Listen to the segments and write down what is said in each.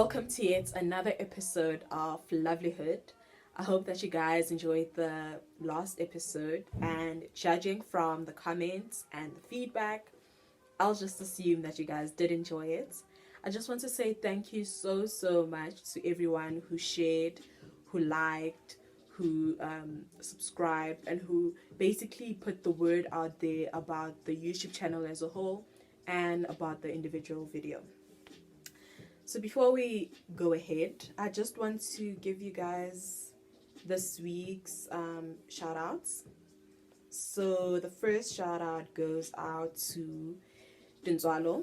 Welcome to yet another episode of Lovelyhood. I hope that you guys enjoyed the last episode, and judging from the comments and the feedback, I'll just assume that you guys did enjoy it. I just want to say thank you so much to everyone who shared, who liked, who subscribed, and who basically put the word out there about the YouTube channel as a whole and about the individual video. So before we go ahead, I just want to give you guys this week's shout outs. So the first shout out goes out to Dinzwalo,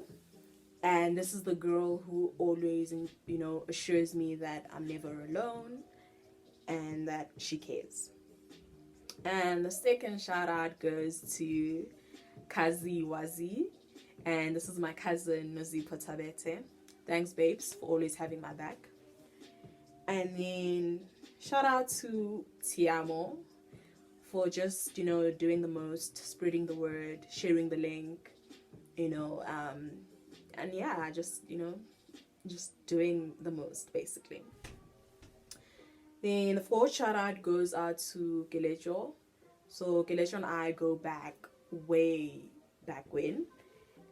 and this is the girl who always assures me that I'm never alone and that she cares. And the second shout out goes to Kazi Wazi, and this is my cousin Nozipo Tabete. Thanks, babes, for always having my back. And then shout out to Tiamo for just, doing the most, spreading the word, sharing the link, and yeah, just doing the most, basically. Then the fourth shout out goes out to Gelejo. So Gelejo and I go back way back when,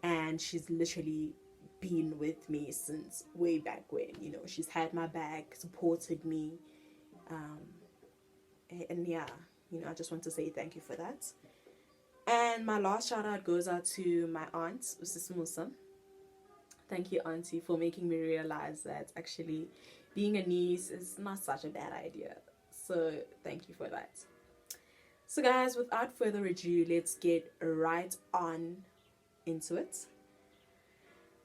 and she's literally been with me since way back when. She's had my back, supported me, and yeah, I just want to say thank you for that. And my last shout out goes out to my aunt, Usis Musa. Thank you, auntie, for making me realize that actually being a niece is not such a bad idea. So thank you for that. So guys, without further ado, let's get right on into it.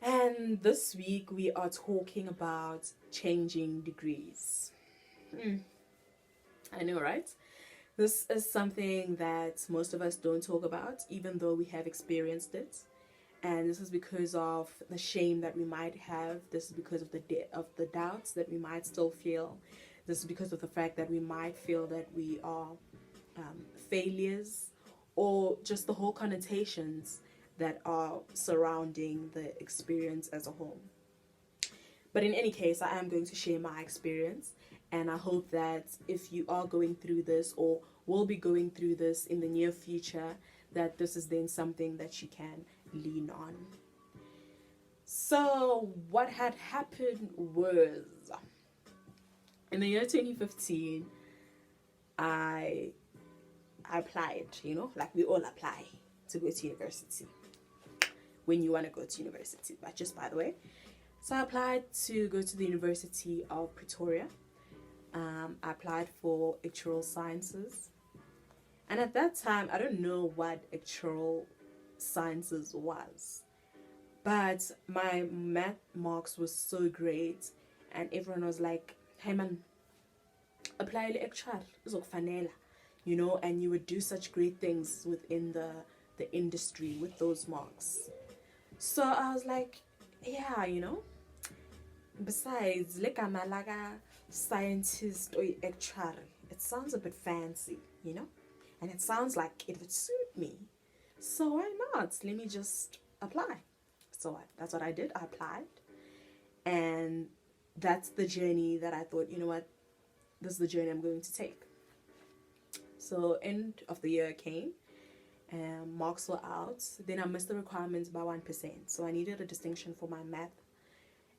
And this week we are talking about changing degrees. I know, right? This is something that most of us don't talk about, even though we have experienced it. And this is because of the shame that we might have. This is because of the doubts that we might still feel. This is because of the fact that we might feel that we are failures, or just the whole connotations that are surrounding the experience as a whole. But in any case, I am going to share my experience, and I hope that if you are going through this or will be going through this in the near future, that this is then something that you can lean on. So what had happened was, in the year 2015, I applied, like we all apply to go to university when you want to go to university, but just by the way. So I applied to go to the University of Pretoria. I applied for actuarial sciences, and at that time I don't know what actuarial sciences was, but my math marks was so great, and everyone was like, hey man, apply le actual uzokufanela, and you would do such great things within the industry with those marks. So I was like, yeah, besides like I'm like a scientist or actuary, it sounds a bit fancy, and it sounds like it would suit me. So why not? Let me just apply. So that's what I did. I applied, and that's the journey that I thought, this is the journey I'm going to take. So end of the year came, and marks were out. Then I missed the requirements by 1%. So I needed a distinction for my math,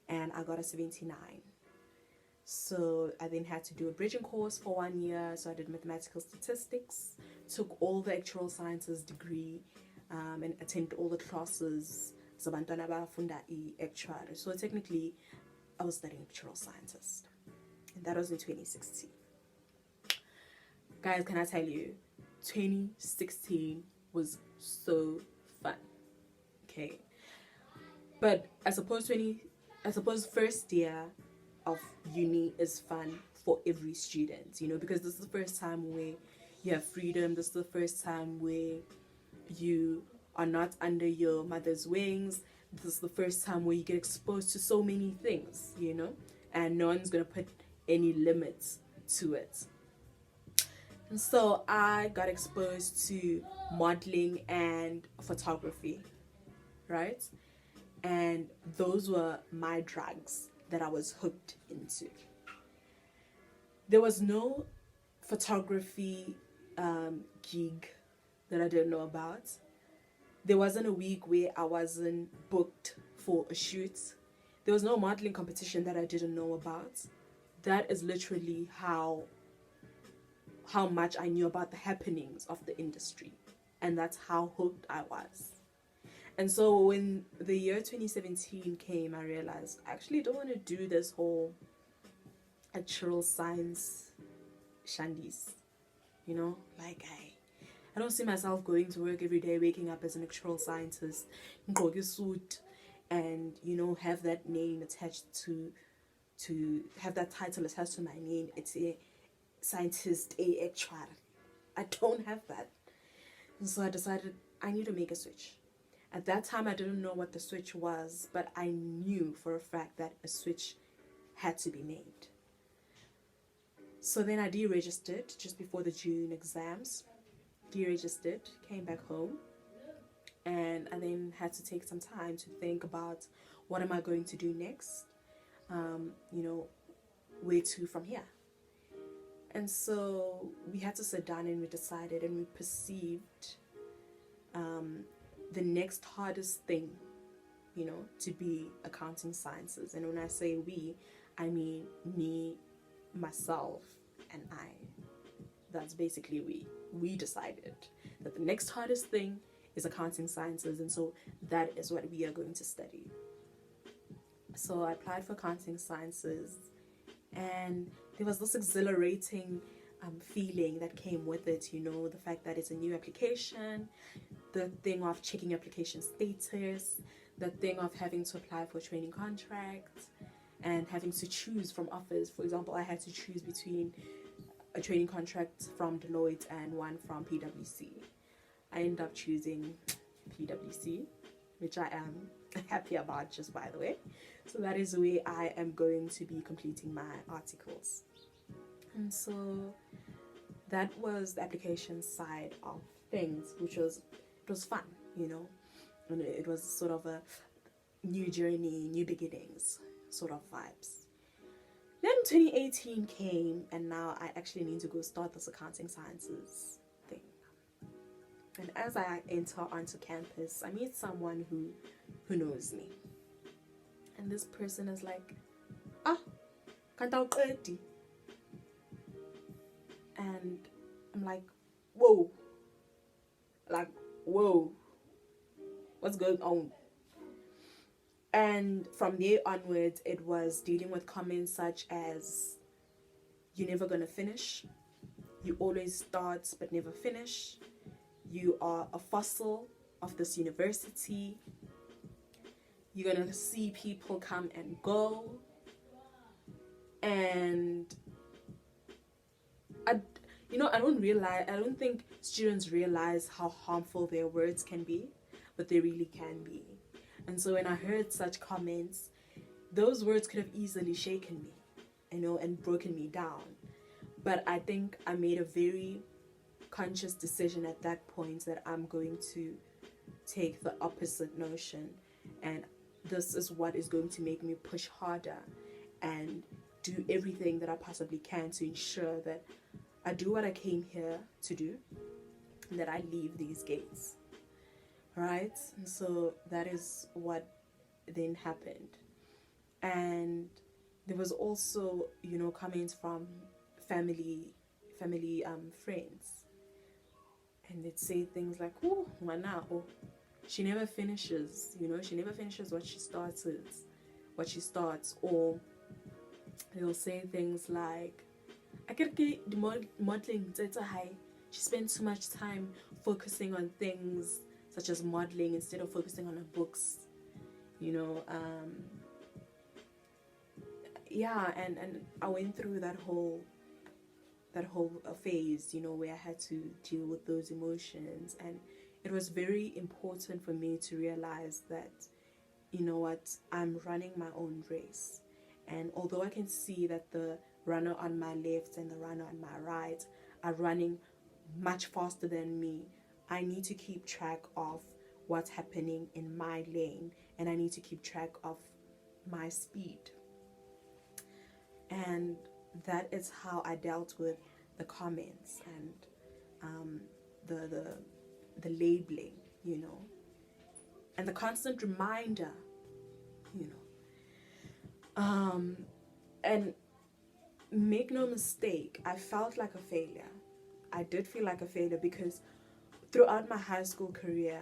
and I got a 79. So I then had to do a bridging course for 1 year. So I did mathematical statistics, took all the actuarial sciences degree, and attended all the classes. So technically, I was studying actuarial sciences, and that was in 2016. Guys, can I tell you, 2016 was so fun. Okay, but I suppose first year of uni is fun for every student, because this is the first time where you have freedom. This is the first time where you are not under your mother's wings. This is the first time where you get exposed to so many things, and no one's gonna put any limits to it. And so I got exposed to modeling and photography, right? And those were my drugs. that I was hooked into. There was no photography gig that I didn't know about. There wasn't a week where I wasn't booked for a shoot. There was no modeling competition that I didn't know about. That is literally how much I knew about the happenings of the industry. And that's how hooked I was. And so when the year 2017 came, I realized I actually don't want to do this whole actual science shandies. You know, like I don't see myself going to work every day, waking up as an actual scientist, ngqoke suit, and have that name attached to have that title attached to my name. It's a scientist, a actual. I don't have that. And so I decided I need to make a switch. At that time, I didn't know what the switch was, but I knew for a fact that a switch had to be made. So then I deregistered just before the June exams. Deregistered, came back home, and I then had to take some time to think about what am I going to do next, where to from here. And so we had to sit down and we decided and we perceived the next hardest thing, to be accounting sciences. And when I say we, I mean me, myself, and I. That's basically we. We decided that the next hardest thing is accounting sciences, and so that is what we are going to study. So I applied for accounting sciences, and there was this exhilarating feeling that came with it, the fact that it's a new application, the thing of checking application status, the thing of having to apply for training contracts, and having to choose from offers. For example, I had to choose between a training contract from Deloitte and one from PwC. I ended up choosing PwC, which I am happy about, just by the way. So that is where I am going to be completing my articles. And so that was the application side of things, it was fun, and it was sort of a new journey, new beginnings sort of vibes. Then 2018 came, and now I actually need to go start this accounting sciences thing. And as I enter onto campus, I meet someone who knows me. And this person is like, kanti. And I'm like, whoa. What's going on? And from there onwards, it was dealing with comments such as, you're never gonna finish, you always start but never finish, you are a fossil of this university, you're gonna see people come and go. And I don't think students realize how harmful their words can be, but they really can be. And so when I heard such comments, those words could have easily shaken me, and broken me down. But I think I made a very conscious decision at that point that I'm going to take the opposite notion, and this is what is going to make me push harder and do everything that I possibly can to ensure that I do what I came here to do, and that I leave these gates. Right? And so that is what then happened. And there was also, comments from family friends. And they'd say things like, oh, Mana, she never finishes, she never finishes what she starts. Or they'll say things like, I get the modeling data high. She spends too much time focusing on things such as modeling instead of focusing on her books, and I went through that whole phase, where I had to deal with those emotions. And it was very important for me to realize that, I'm running my own race. And although I can see that the runner on my left and the runner on my right are running much faster than me, I need to keep track of what's happening in my lane, and I need to keep track of my speed. And that is how I dealt with the comments and the, the the labeling, you know, and the constant reminder, you know. And make no mistake, I felt like a failure. I did feel like a failure because throughout my high school career,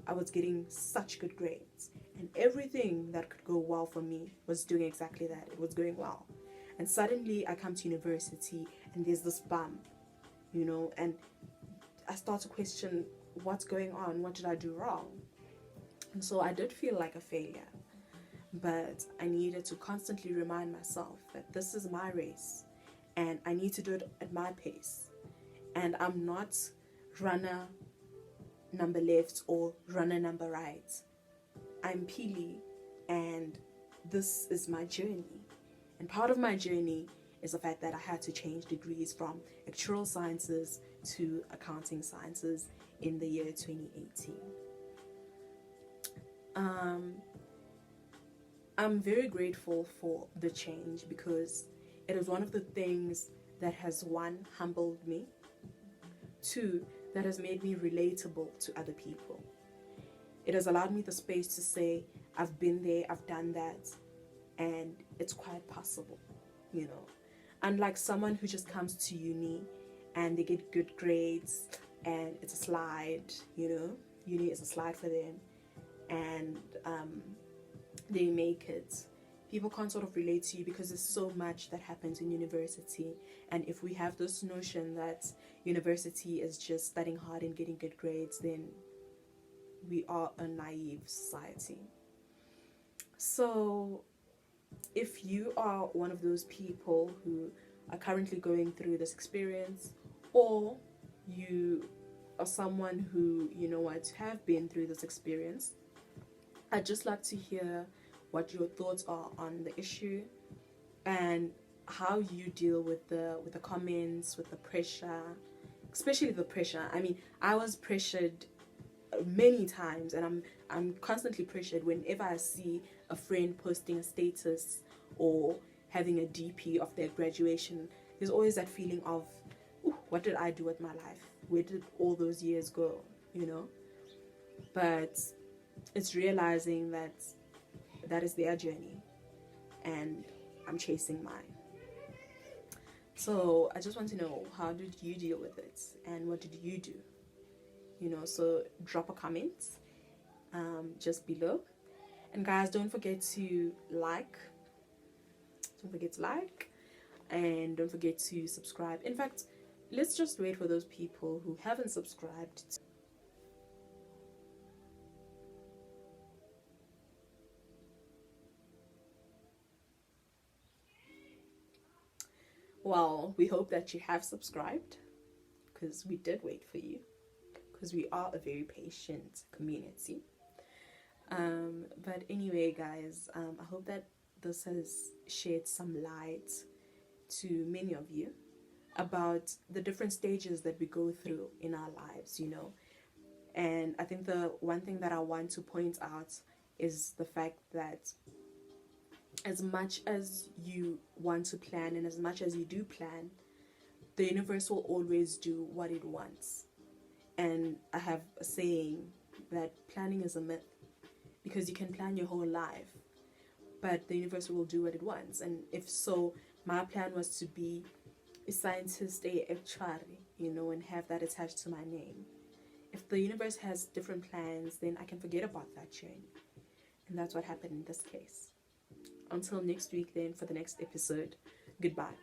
I was getting such good grades, and everything that could go well for me was doing exactly that. It was going well. And suddenly I come to university and there's this bump, you know, and I start to question what's going on, what did I do wrong? And so I did feel like a failure, but I needed to constantly remind myself that this is my race and I need to do it at my pace. And I'm not runner number left or runner number right. I'm Pili, and this is my journey. And part of my journey is the fact that I had to change degrees from actuarial sciences to accounting sciences in the year 2018. I'm very grateful for the change because it is one of the things that has, one, humbled me, two, that has made me relatable to other people. It has allowed me the space to say, I've been there, I've done that, and it's quite possible, you know. Unlike someone who just comes to uni and they get good grades and it's a slide, you know, uni is a slide for them, and they make it. People can't sort of relate to you because there's so much that happens in university. And if we have this notion that university is just studying hard and getting good grades, then we are a naive society. So if you are one of those people who are currently going through this experience, or you are someone who, you know what, have been through this experience, I'd just like to hear what your thoughts are on the issue and how you deal with the comments, with the pressure, especially the pressure. I mean, I was pressured many times, and I'm constantly pressured whenever I see a friend posting a status or having a DP of their graduation. There's always that feeling of, what did I do with my life? Where did all those years go? You know? But it's realizing that that is their journey and I'm chasing mine. So I just want to know, how did you deal with it and what did you do? You know, so drop a comment just below. And guys, don't forget to like. And don't forget to subscribe. In fact, let's just wait for those people who haven't subscribed. Well, we hope that you have subscribed, because we did wait for you, because we are a very patient community. But anyway, guys, I hope that this has shed some light to many of you about the different stages that we go through in our lives, you know. And I think the one thing that I want to point out is the fact that as much as you want to plan and as much as you do plan, the universe will always do what it wants. And I have a saying that planning is a myth, because you can plan your whole life, but the universe will do what it wants. And if so, my plan was to be a scientist, a actuary, you know, and have that attached to my name. If the universe has different plans, then I can forget about that journey. And that's what happened in this case. Until next week then, for the next episode, goodbye.